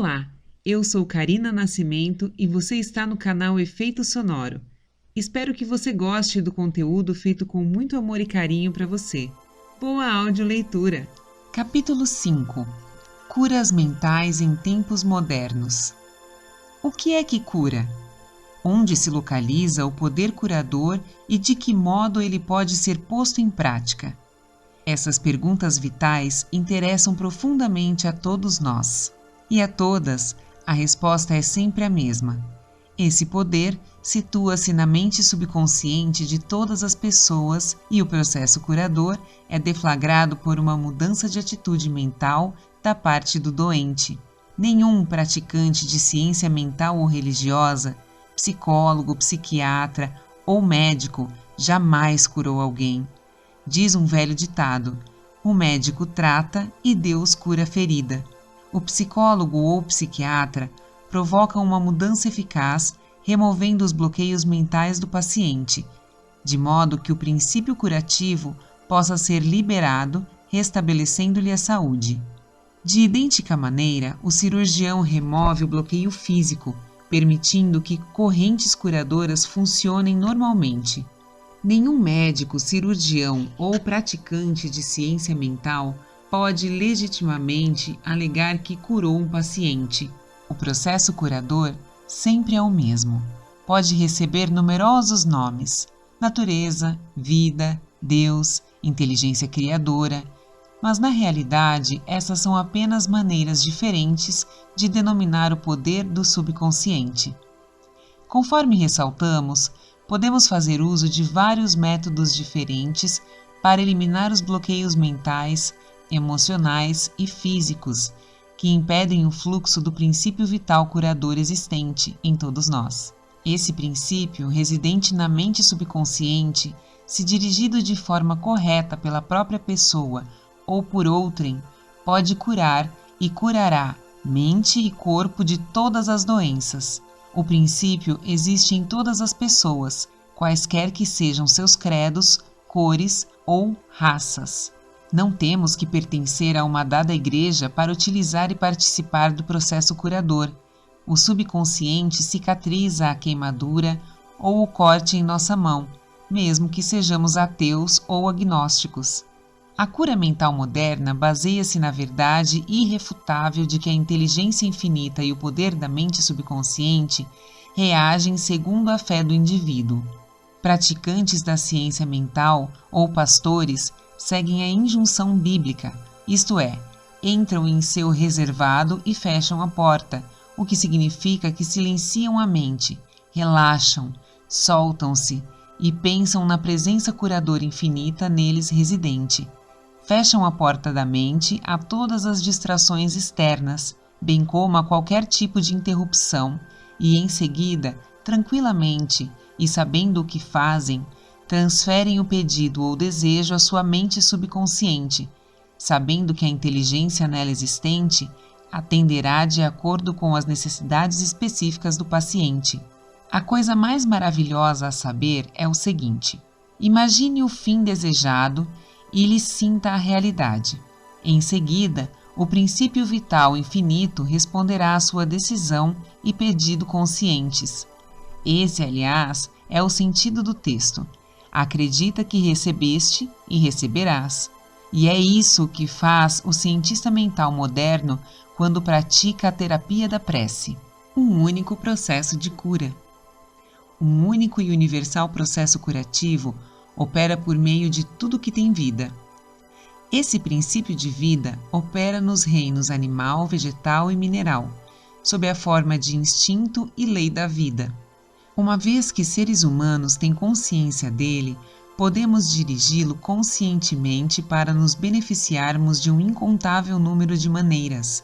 Olá, eu sou Karina Nascimento e você está no canal Efeito Sonoro. Espero que você goste do conteúdo feito com muito amor e carinho para você. Boa audioleitura! Capítulo 5 – Curas mentais em tempos modernos. O que é que cura? Onde se localiza o poder curador e de que modo ele pode ser posto em prática? Essas perguntas vitais interessam profundamente a todos nós. E a todas, a resposta é sempre a mesma. Esse poder situa-se na mente subconsciente de todas as pessoas e o processo curador é deflagrado por uma mudança de atitude mental da parte do doente. Nenhum praticante de ciência mental ou religiosa, psicólogo, psiquiatra ou médico jamais curou alguém. Diz um velho ditado: o médico trata e Deus cura a ferida. O psicólogo ou psiquiatra provoca uma mudança eficaz, removendo os bloqueios mentais do paciente, de modo que o princípio curativo possa ser liberado, restabelecendo-lhe a saúde. De idêntica maneira, o cirurgião remove o bloqueio físico, permitindo que correntes curadoras funcionem normalmente. Nenhum médico, cirurgião ou praticante de ciência mental pode legitimamente alegar que curou um paciente. O processo curador sempre é o mesmo. Pode receber numerosos nomes: natureza, vida, Deus, inteligência criadora, mas na realidade essas são apenas maneiras diferentes de denominar o poder do subconsciente. Conforme ressaltamos, podemos fazer uso de vários métodos diferentes para eliminar os bloqueios mentais, emocionais e físicos que impedem o fluxo do princípio vital curador existente em todos nós. Esse princípio, residente na mente subconsciente, se dirigido de forma correta pela própria pessoa ou por outrem, pode curar e curará mente e corpo de todas as doenças. O princípio existe em todas as pessoas, quaisquer que sejam seus credos, cores ou raças. Não temos que pertencer a uma dada igreja para utilizar e participar do processo curador. O subconsciente cicatriza a queimadura ou o corte em nossa mão, mesmo que sejamos ateus ou agnósticos. A cura mental moderna baseia-se na verdade irrefutável de que a inteligência infinita e o poder da mente subconsciente reagem segundo a fé do indivíduo. Praticantes da ciência mental ou pastores seguem a injunção bíblica, isto é, entram em seu reservado e fecham a porta, o que significa que silenciam a mente, relaxam, soltam-se e pensam na presença curadora infinita neles residente. Fecham a porta da mente a todas as distrações externas, bem como a qualquer tipo de interrupção, e em seguida, tranquilamente e sabendo o que fazem, transferem o pedido ou desejo à sua mente subconsciente, sabendo que a inteligência nela existente atenderá de acordo com as necessidades específicas do paciente. A coisa mais maravilhosa a saber é o seguinte: imagine o fim desejado e lhe sinta a realidade. Em seguida, o princípio vital infinito responderá à sua decisão e pedido conscientes. Esse, aliás, é o sentido do texto. Acredita que recebeste e receberás. E é isso que faz o cientista mental moderno quando pratica a terapia da prece. Um único processo de cura. Um único e universal processo curativo opera por meio de tudo que tem vida. Esse princípio de vida opera nos reinos animal, vegetal e mineral, sob a forma de instinto e lei da vida. Uma vez que seres humanos têm consciência dele, podemos dirigi-lo conscientemente para nos beneficiarmos de um incontável número de maneiras.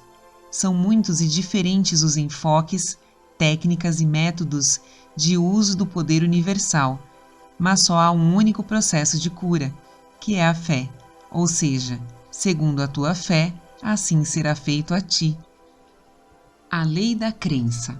São muitos e diferentes os enfoques, técnicas e métodos de uso do poder universal, mas só há um único processo de cura, que é a fé, ou seja, segundo a tua fé, assim será feito a ti. A lei da crença.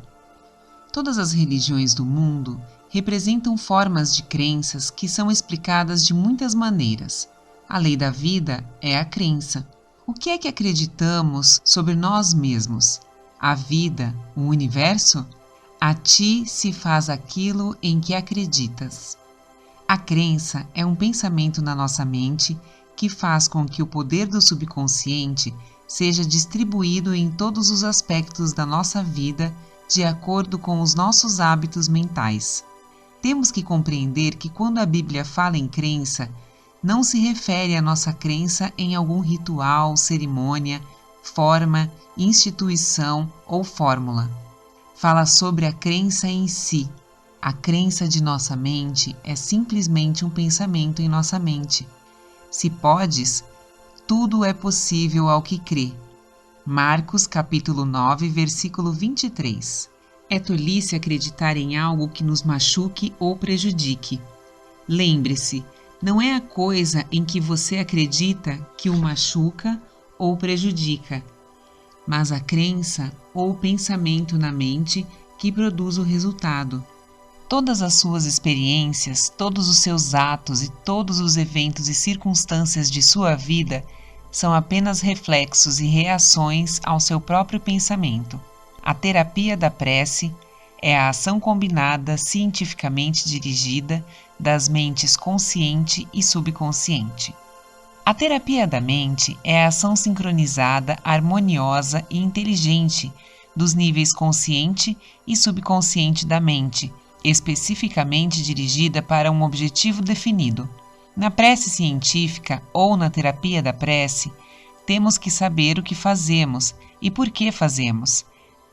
Todas as religiões do mundo representam formas de crenças que são explicadas de muitas maneiras. A lei da vida é a crença. O que é que acreditamos sobre nós mesmos? A vida, o universo? A ti se faz aquilo em que acreditas. A crença é um pensamento na nossa mente que faz com que o poder do subconsciente seja distribuído em todos os aspectos da nossa vida de acordo com os nossos hábitos mentais. Temos que compreender que quando a Bíblia fala em crença, não se refere à nossa crença em algum ritual, cerimônia, forma, instituição ou fórmula. Fala sobre a crença em si. A crença de nossa mente é simplesmente um pensamento em nossa mente. Se podes, tudo é possível ao que crê. Marcos capítulo 9, versículo 23. É tolice acreditar em algo que nos machuque ou prejudique. Lembre-se, não é a coisa em que você acredita que o machuca ou prejudica, mas a crença ou pensamento na mente que produz o resultado. Todas as suas experiências, todos os seus atos e todos os eventos e circunstâncias de sua vida são apenas reflexos e reações ao seu próprio pensamento. A terapia da prece é a ação combinada cientificamente dirigida das mentes consciente e subconsciente. A terapia da mente é a ação sincronizada, harmoniosa e inteligente dos níveis consciente e subconsciente da mente, especificamente dirigida para um objetivo definido. Na prece científica ou na terapia da prece, temos que saber o que fazemos e por que fazemos.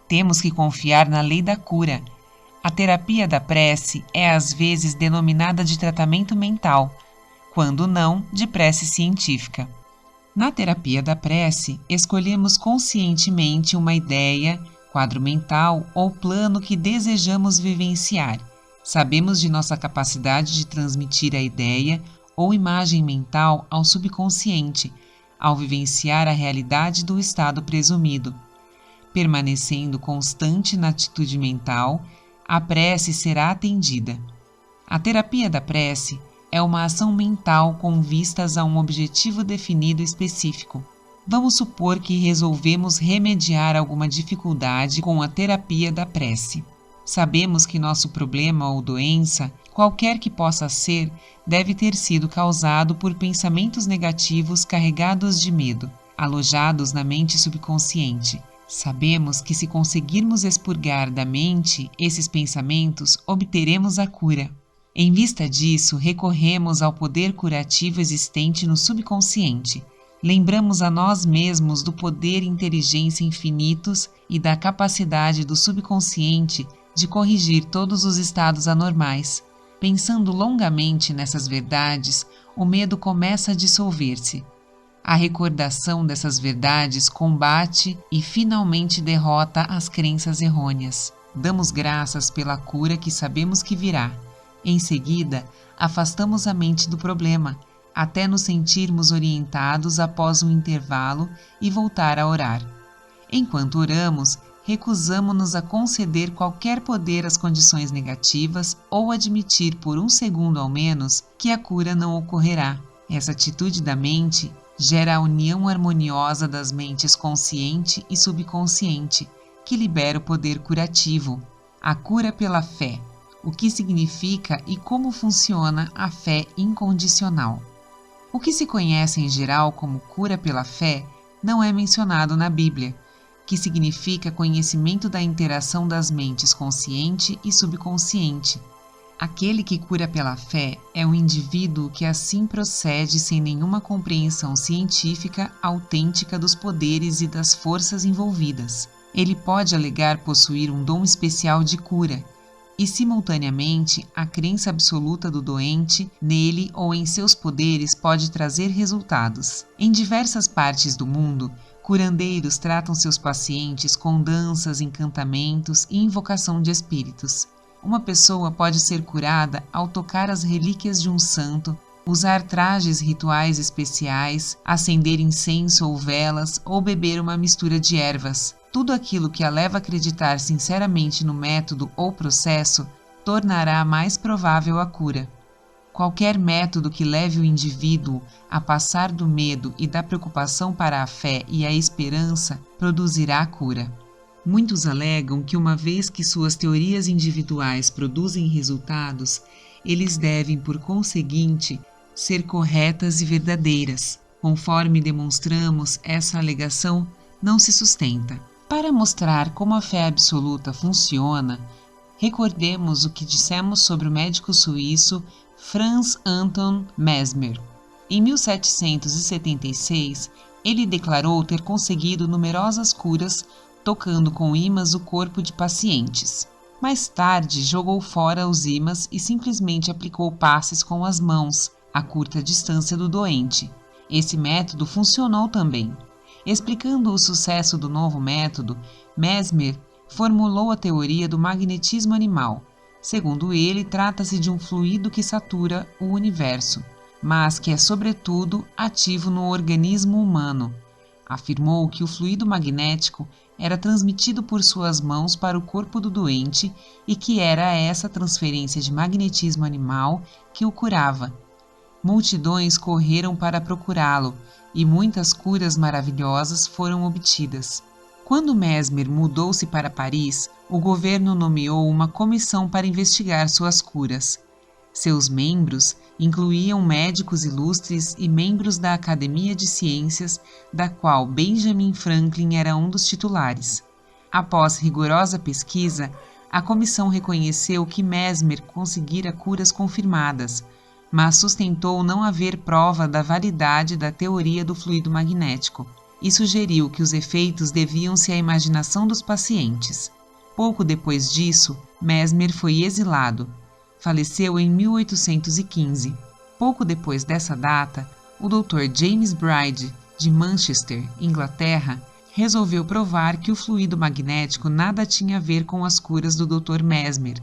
Temos que confiar na lei da cura. A terapia da prece é às vezes denominada de tratamento mental, quando não de prece científica. Na terapia da prece, escolhemos conscientemente uma ideia, quadro mental ou plano que desejamos vivenciar. Sabemos de nossa capacidade de transmitir a ideia ou imagem mental ao subconsciente, ao vivenciar a realidade do estado presumido. Permanecendo constante na atitude mental, a prece será atendida. A terapia da prece é uma ação mental com vistas a um objetivo definido específico. Vamos supor que resolvemos remediar alguma dificuldade com a terapia da prece. Sabemos que nosso problema ou doença, qualquer que possa ser, deve ter sido causado por pensamentos negativos carregados de medo, alojados na mente subconsciente. Sabemos que se conseguirmos expurgar da mente esses pensamentos, obteremos a cura. Em vista disso, recorremos ao poder curativo existente no subconsciente. Lembramos a nós mesmos do poder e inteligência infinitos e da capacidade do subconsciente de corrigir todos os estados anormais. Pensando longamente nessas verdades, o medo começa a dissolver-se. A recordação dessas verdades combate e finalmente derrota as crenças errôneas. Damos graças pela cura que sabemos que virá. Em seguida, afastamos a mente do problema, até nos sentirmos orientados após um intervalo e voltar a orar. Enquanto oramos, recusamo-nos a conceder qualquer poder às condições negativas ou admitir por um segundo ao menos que a cura não ocorrerá. Essa atitude da mente gera a união harmoniosa das mentes consciente e subconsciente, que libera o poder curativo. A cura pela fé. O que significa e como funciona a fé incondicional. O que se conhece em geral como cura pela fé não é mencionado na Bíblia, que significa conhecimento da interação das mentes consciente e subconsciente. Aquele que cura pela fé é um indivíduo que assim procede sem nenhuma compreensão científica autêntica dos poderes e das forças envolvidas. Ele pode alegar possuir um dom especial de cura, e simultaneamente a crença absoluta do doente nele ou em seus poderes pode trazer resultados. Em diversas partes do mundo, curandeiros tratam seus pacientes com danças, encantamentos e invocação de espíritos. Uma pessoa pode ser curada ao tocar as relíquias de um santo, usar trajes rituais especiais, acender incenso ou velas ou beber uma mistura de ervas. Tudo aquilo que a leva a acreditar sinceramente no método ou processo tornará mais provável a cura. Qualquer método que leve o indivíduo a passar do medo e da preocupação para a fé e a esperança produzirá a cura. Muitos alegam que, uma vez que suas teorias individuais produzem resultados, eles devem, por conseguinte, ser corretas e verdadeiras. Conforme demonstramos, essa alegação não se sustenta. Para mostrar como a fé absoluta funciona, recordemos o que dissemos sobre o médico suíço Franz Anton Mesmer. Em 1776, ele declarou ter conseguido numerosas curas tocando com ímãs o corpo de pacientes. Mais tarde, jogou fora os ímãs e simplesmente aplicou passes com as mãos, a curta distância do doente. Esse método funcionou também. Explicando o sucesso do novo método, Mesmer formulou a teoria do magnetismo animal. Segundo ele, trata-se de um fluido que satura o universo, mas que é sobretudo ativo no organismo humano. Afirmou que o fluido magnético era transmitido por suas mãos para o corpo do doente e que era essa transferência de magnetismo animal que o curava. Multidões correram para procurá-lo e muitas curas maravilhosas foram obtidas. Quando Mesmer mudou-se para Paris, o governo nomeou uma comissão para investigar suas curas. Seus membros incluíam médicos ilustres e membros da Academia de Ciências, da qual Benjamin Franklin era um dos titulares. Após rigorosa pesquisa, a comissão reconheceu que Mesmer conseguira curas confirmadas, mas sustentou não haver prova da validade da teoria do fluido magnético e sugeriu que os efeitos deviam-se à imaginação dos pacientes. Pouco depois disso, Mesmer foi exilado. Faleceu em 1815. Pouco depois dessa data, o Dr. James Bride, de Manchester, Inglaterra, resolveu provar que o fluido magnético nada tinha a ver com as curas do Dr. Mesmer.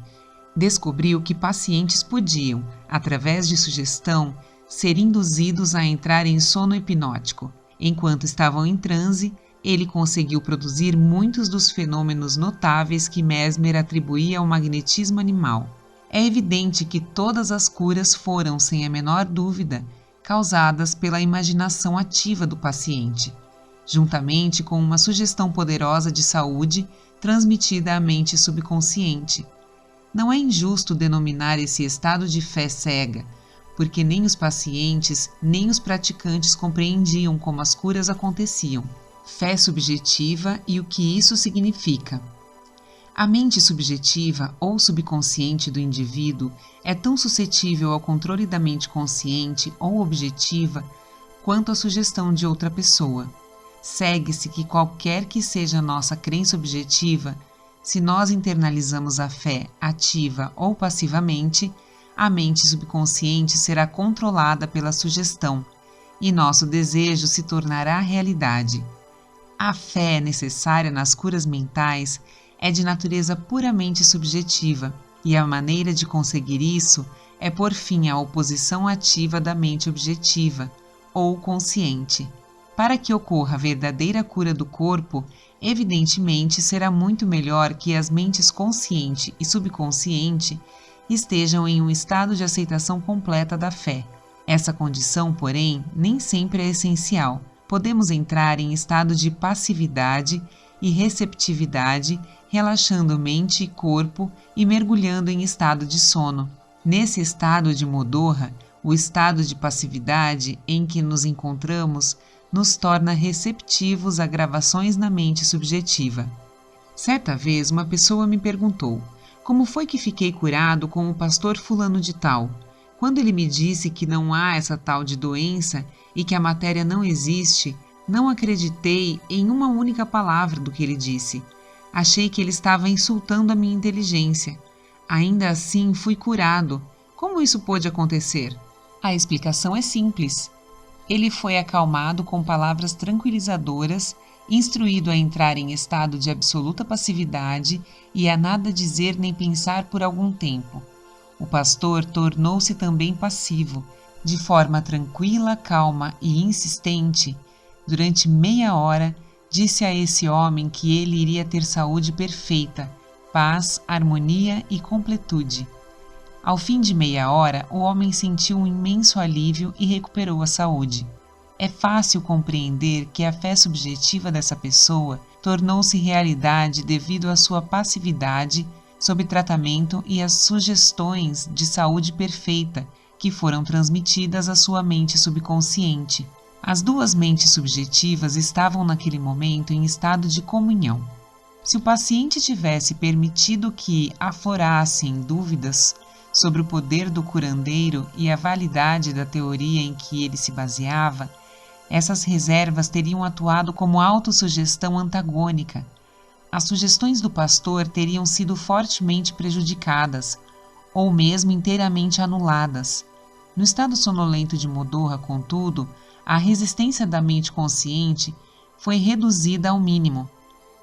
Descobriu que pacientes podiam, através de sugestão, ser induzidos a entrar em sono hipnótico. Enquanto estavam em transe, ele conseguiu produzir muitos dos fenômenos notáveis que Mesmer atribuía ao magnetismo animal. É evidente que todas as curas foram, sem a menor dúvida, causadas pela imaginação ativa do paciente, juntamente com uma sugestão poderosa de saúde transmitida à mente subconsciente. Não é injusto denominar esse estado de fé cega, porque nem os pacientes nem os praticantes compreendiam como as curas aconteciam. Fé subjetiva e o que isso significa. A mente subjetiva ou subconsciente do indivíduo é tão suscetível ao controle da mente consciente ou objetiva quanto à sugestão de outra pessoa. Segue-se que qualquer que seja a nossa crença objetiva, se nós internalizamos a fé ativa ou passivamente, a mente subconsciente será controlada pela sugestão e nosso desejo se tornará realidade. A fé necessária nas curas mentais é de natureza puramente subjetiva, e a maneira de conseguir isso é pôr fim à oposição ativa da mente objetiva, ou consciente. Para que ocorra a verdadeira cura do corpo, evidentemente será muito melhor que as mentes consciente e subconsciente estejam em um estado de aceitação completa da fé. Essa condição, porém, nem sempre é essencial. Podemos entrar em estado de passividade e receptividade, relaxando mente e corpo e mergulhando em estado de sono. Nesse estado de modorra, o estado de passividade em que nos encontramos nos torna receptivos a gravações na mente subjetiva. Certa vez, uma pessoa me perguntou: como foi que fiquei curado com o pastor fulano de tal? Quando ele me disse que não há essa tal de doença e que a matéria não existe, não acreditei em uma única palavra do que ele disse. Achei que ele estava insultando a minha inteligência. Ainda assim, fui curado. Como isso pôde acontecer? A explicação é simples. Ele foi acalmado com palavras tranquilizadoras, instruído a entrar em estado de absoluta passividade e a nada dizer nem pensar por algum tempo. O pastor tornou-se também passivo, de forma tranquila, calma e insistente. Durante meia hora, disse a esse homem que ele iria ter saúde perfeita, paz, harmonia e completude. Ao fim de meia hora, o homem sentiu um imenso alívio e recuperou a saúde. É fácil compreender que a fé subjetiva dessa pessoa tornou-se realidade devido à sua passividade sob tratamento e às sugestões de saúde perfeita que foram transmitidas à sua mente subconsciente. As duas mentes subjetivas estavam naquele momento em estado de comunhão. Se o paciente tivesse permitido que aflorassem dúvidas sobre o poder do curandeiro e a validade da teoria em que ele se baseava, essas reservas teriam atuado como autossugestão antagônica. As sugestões do pastor teriam sido fortemente prejudicadas, ou mesmo inteiramente anuladas. No estado sonolento de Modorra, contudo, a resistência da mente consciente foi reduzida ao mínimo.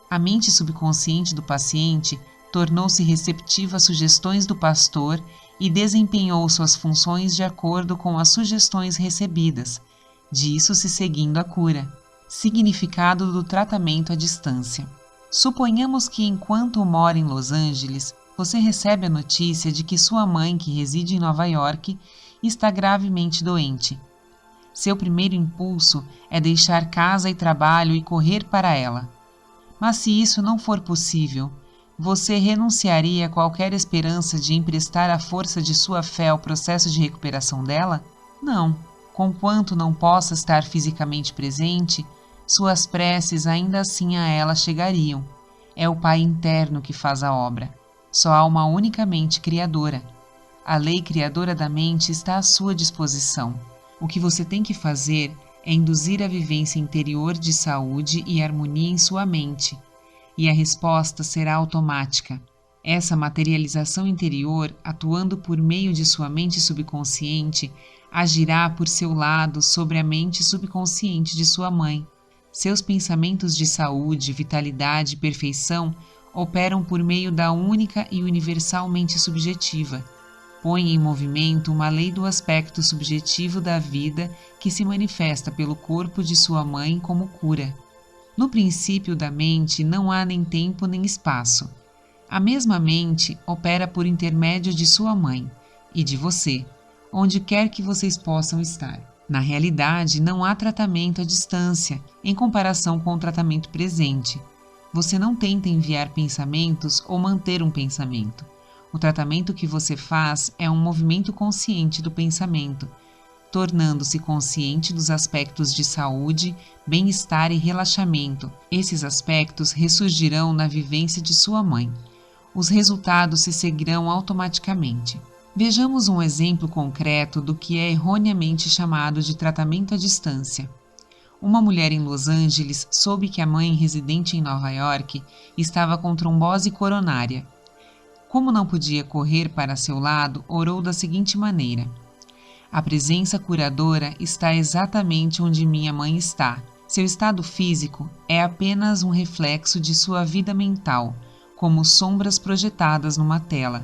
A mente subconsciente do paciente tornou-se receptiva às sugestões do pastor e desempenhou suas funções de acordo com as sugestões recebidas, disso se seguindo a cura. Significado do tratamento à distância. Suponhamos que enquanto mora em Los Angeles, você recebe a notícia de que sua mãe, que reside em Nova York, está gravemente doente. Seu primeiro impulso é deixar casa e trabalho e correr para ela. Mas se isso não for possível, você renunciaria a qualquer esperança de emprestar a força de sua fé ao processo de recuperação dela? Não. Conquanto não possa estar fisicamente presente, suas preces ainda assim a ela chegariam. É o Pai interno que faz a obra. Só há uma única mente criadora. A lei criadora da mente está à sua disposição. O que você tem que fazer é induzir a vivência interior de saúde e harmonia em sua mente, e a resposta será automática. Essa materialização interior, atuando por meio de sua mente subconsciente, agirá por seu lado sobre a mente subconsciente de sua mãe. Seus pensamentos de saúde, vitalidade e perfeição operam por meio da única e universal mente subjetiva. Põe em movimento uma lei do aspecto subjetivo da vida que se manifesta pelo corpo de sua mãe como cura. No princípio da mente não há nem tempo nem espaço. A mesma mente opera por intermédio de sua mãe e de você, onde quer que vocês possam estar. Na realidade, não há tratamento à distância, em comparação com o tratamento presente. Você não tenta enviar pensamentos ou manter um pensamento. O tratamento que você faz é um movimento consciente do pensamento, tornando-se consciente dos aspectos de saúde, bem-estar e relaxamento. Esses aspectos ressurgirão na vivência de sua mãe. Os resultados se seguirão automaticamente. Vejamos um exemplo concreto do que é erroneamente chamado de tratamento à distância. Uma mulher em Los Angeles soube que a mãe residente em Nova York estava com trombose coronária. Como não podia correr para seu lado, orou da seguinte maneira: a presença curadora está exatamente onde minha mãe está. Seu estado físico é apenas um reflexo de sua vida mental, como sombras projetadas numa tela.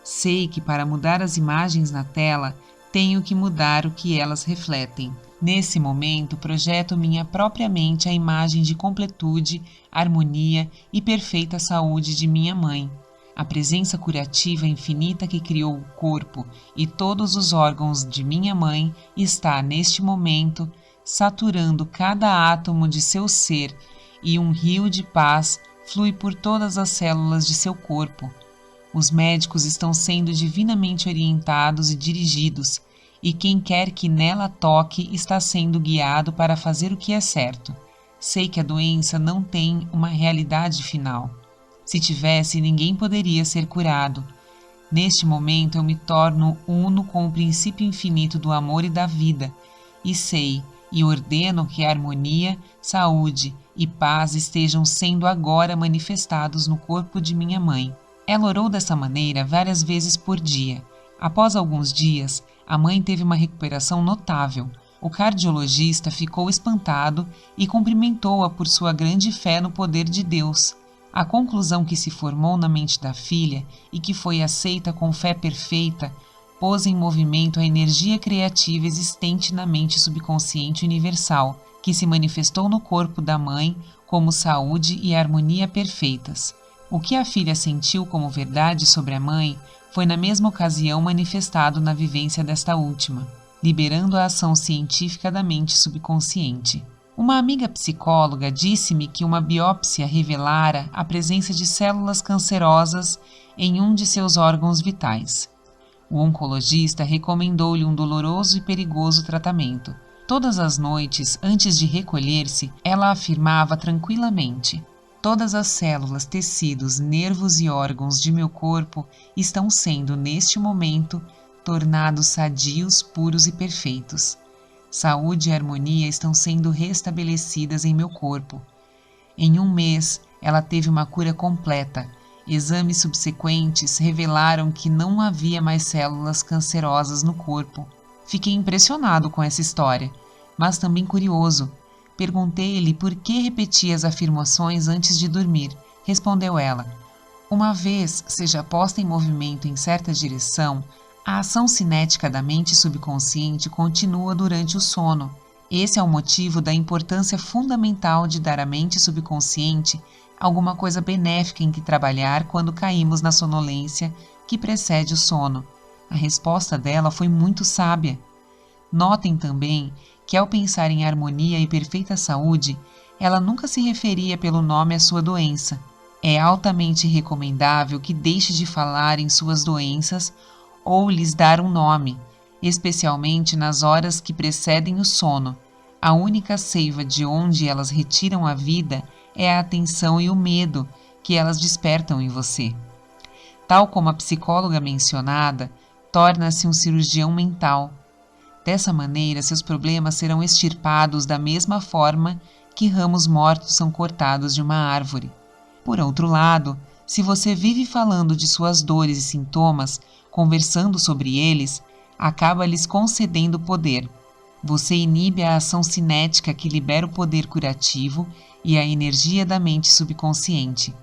Sei que para mudar as imagens na tela, tenho que mudar o que elas refletem. Nesse momento, projeto minha própria mente a imagem de completude, harmonia e perfeita saúde de minha mãe. A presença curativa infinita que criou o corpo e todos os órgãos de minha mãe está, neste momento, saturando cada átomo de seu ser, e um rio de paz flui por todas as células de seu corpo. Os médicos estão sendo divinamente orientados e dirigidos, e quem quer que nela toque está sendo guiado para fazer o que é certo. Sei que a doença não tem uma realidade final. Se tivesse, ninguém poderia ser curado. Neste momento eu me torno uno com o princípio infinito do amor e da vida, e sei e ordeno que a harmonia, saúde e paz estejam sendo agora manifestados no corpo de minha mãe. Ela orou dessa maneira várias vezes por dia. Após alguns dias, a mãe teve uma recuperação notável. O cardiologista ficou espantado e cumprimentou-a por sua grande fé no poder de Deus. A conclusão que se formou na mente da filha e que foi aceita com fé perfeita pôs em movimento a energia criativa existente na mente subconsciente universal, que se manifestou no corpo da mãe como saúde e harmonia perfeitas. O que a filha sentiu como verdade sobre a mãe foi na mesma ocasião manifestado na vivência desta última, liberando a ação científica da mente subconsciente. Uma amiga psicóloga disse-me que uma biópsia revelara a presença de células cancerosas em um de seus órgãos vitais. O oncologista recomendou-lhe um doloroso e perigoso tratamento. Todas as noites, antes de recolher-se, ela afirmava tranquilamente: todas as células, tecidos, nervos e órgãos de meu corpo estão sendo, neste momento, tornados sadios, puros e perfeitos. Saúde e harmonia estão sendo restabelecidas em meu corpo. Em um mês, ela teve uma cura completa. Exames subsequentes revelaram que não havia mais células cancerosas no corpo. Fiquei impressionado com essa história, mas também curioso. Perguntei-lhe por que repetia as afirmações antes de dormir. Respondeu ela: uma vez seja posta em movimento em certa direção, a ação cinética da mente subconsciente continua durante o sono. Esse é o motivo da importância fundamental de dar à mente subconsciente alguma coisa benéfica em que trabalhar quando caímos na sonolência que precede o sono. A resposta dela foi muito sábia. Notem também que, ao pensar em harmonia e perfeita saúde, ela nunca se referia pelo nome à sua doença. É altamente recomendável que deixe de falar em suas doenças ou lhes dar um nome, especialmente nas horas que precedem o sono. A única seiva de onde elas retiram a vida é a atenção e o medo que elas despertam em você. Tal como a psicóloga mencionada, torna-se um cirurgião mental. Dessa maneira, seus problemas serão extirpados da mesma forma que ramos mortos são cortados de uma árvore. Por outro lado, se você vive falando de suas dores e sintomas, conversando sobre eles, acaba lhes concedendo poder. Você inibe a ação cinética que libera o poder curativo e a energia da mente subconsciente.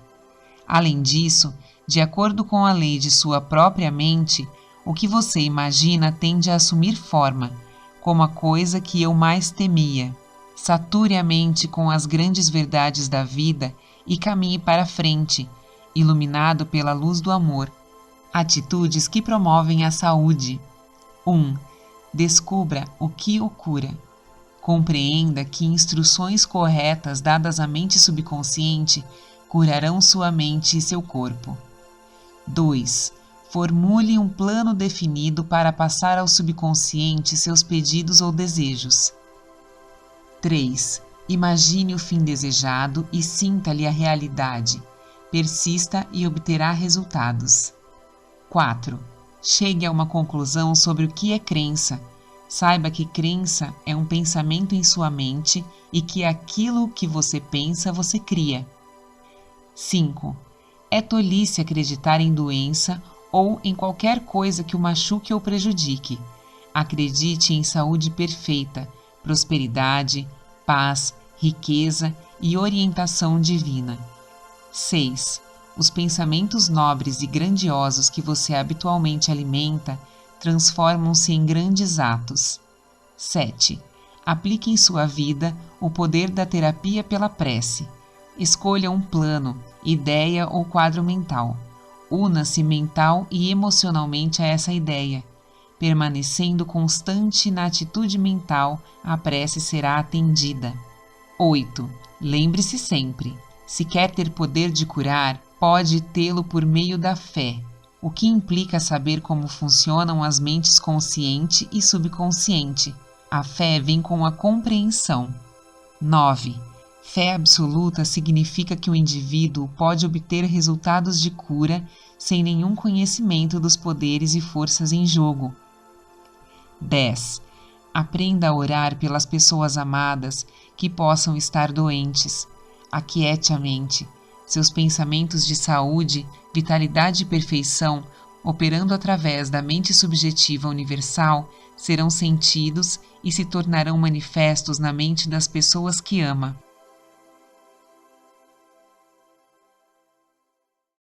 Além disso, de acordo com a lei de sua própria mente, o que você imagina tende a assumir forma, como a coisa que eu mais temia. Sature a mente com as grandes verdades da vida e caminhe para frente, iluminado pela luz do amor. Atitudes que promovem a saúde. 1. Descubra o que o cura. Compreenda que instruções corretas dadas à mente subconsciente curarão sua mente e seu corpo. 2. Formule um plano definido para passar ao subconsciente seus pedidos ou desejos. 3. Imagine o fim desejado e sinta-lhe a realidade. Persista e obterá resultados. 4. Chegue a uma conclusão sobre o que é crença. Saiba que crença é um pensamento em sua mente e que aquilo que você pensa, você cria. 5. É tolice acreditar em doença ou em qualquer coisa que o machuque ou prejudique. Acredite em saúde perfeita, prosperidade, paz, riqueza e orientação divina. 6. Os pensamentos nobres e grandiosos que você habitualmente alimenta transformam-se em grandes atos. 7. Aplique em sua vida o poder da terapia pela prece. Escolha um plano, ideia ou quadro mental. Una-se mental e emocionalmente a essa ideia. Permanecendo constante na atitude mental, a prece será atendida. 8. Lembre-se sempre: se quer ter poder de curar, pode tê-lo por meio da fé, o que implica saber como funcionam as mentes consciente e subconsciente. A fé vem com a compreensão. 9. Fé absoluta significa que o indivíduo pode obter resultados de cura sem nenhum conhecimento dos poderes e forças em jogo. 10. Aprenda a orar pelas pessoas amadas que possam estar doentes. Aquiete a mente. Seus pensamentos de saúde, vitalidade e perfeição, operando através da mente subjetiva universal, serão sentidos e se tornarão manifestos na mente das pessoas que ama.